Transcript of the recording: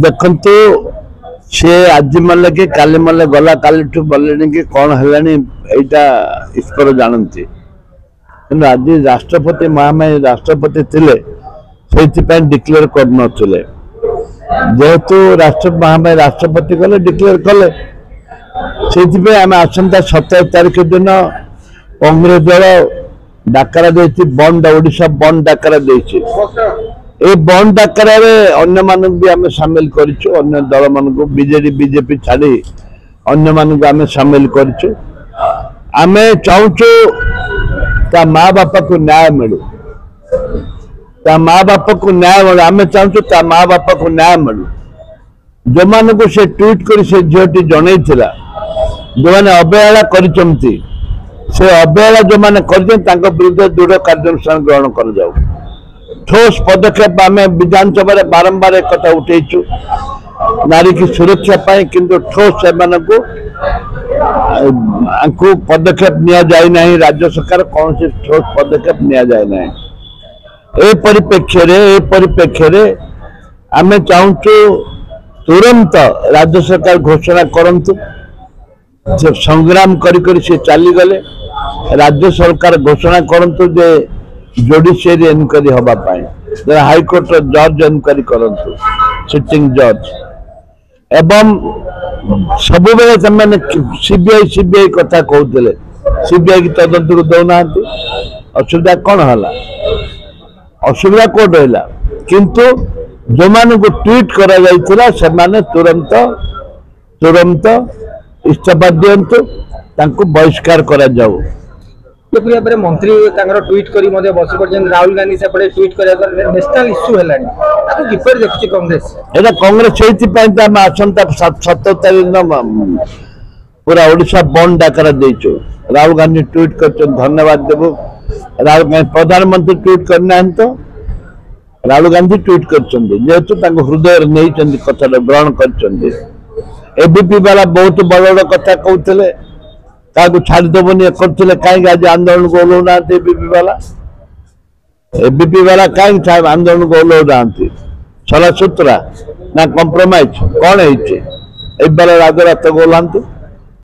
देखु सी आज मल्ले कि काली मल्ले गला काली बोले कि कौन है ईश्वर जानती कि आज राष्ट्रपति महामारी राष्ट्रपति थे से डिक्लेयर कर जेहेतु राष्ट्र महामारी राष्ट्रपति गले डिक्लेयर कले से आम आसंता 17 तारीख दिन कांग्रेस दल डाकरा दे बंद ओडिशा बंद डाकरा दे बंद डाकरा अन्य मानक भी आम सामिल करिछु अन्य दल मानक बीजेडी बीजेपी छाड़ी अन्य मानक आम सामिल करिछु आम चाहूचु ता माँ बापा को न्याय मिलू ता माँ बापा को न्याय मिलू आम चाहूचु ता माँ बापा को न्याय मिलू जो मान को से ट्वीट कर से झीटी जन जो मैंने अवहेला करचंती से अवहेला जो मैंने कर विरुद्ध दृढ़ कार्यानुष्ठान ग्रहण कर जाऊ ठोस पदक्षेप आम विधानसभा बारंबार एक कथा उठेचु नारी की सुरक्षा पाई किंतु ठोस से पदक्षेप निया जाए नहीं राज्य सरकार कौन से ठोस पदक्षेप निया जाए नहीं ए परिप्रेक्ष्य रे आम चाहूचु तुरंत राज्य सरकार घोषणा करंतु से संग्राम करी से चली गले राज्य सरकार घोषणा करंतु जे जुडिशियरी इनक्वारी हवा पाए हाईकोर्ट जज इनक्वारी करंतु सिटिंग जज एवं सब बेले सीबीआई कथा कहते सीबीआई की तदंत को दौना असुविधा कौन है असुविधा कौन रहा किंतु जो मान को ट्वीट करा जाइथिला से माने तुरंत इस्तीफा दियंतु तांको बहिष्कार करा जाऊ मंत्री ट्वीट करी बस पड़े राहुल गांधी से ट्वीट कर नेशनल इश्यू है किपर देखुची कांग्रेस एटा कांग्रेस से आसंता 17 तारीख दिन पूरा ओडिशा बंद डाकरा देचु राहुल गांधी ट्वीट कर धन्यवाद देबो राहुल गांधी प्रधानमंत्री ट्वीट करना तो राहुल गांधी ट्वीट करेतु हृदय नहीं कथा ग्रहण कर एबीपी वाला बहुत बड़ बड़ कथा कहते छाड़देवनी करते कहीं आज आंदोलन को ओल्लौना एबीपी वाला कहीं आंदोलन को ओल्लौना सला सुतरा ना कंप्रोमाइज कौन है राजरात को ओल्लांतु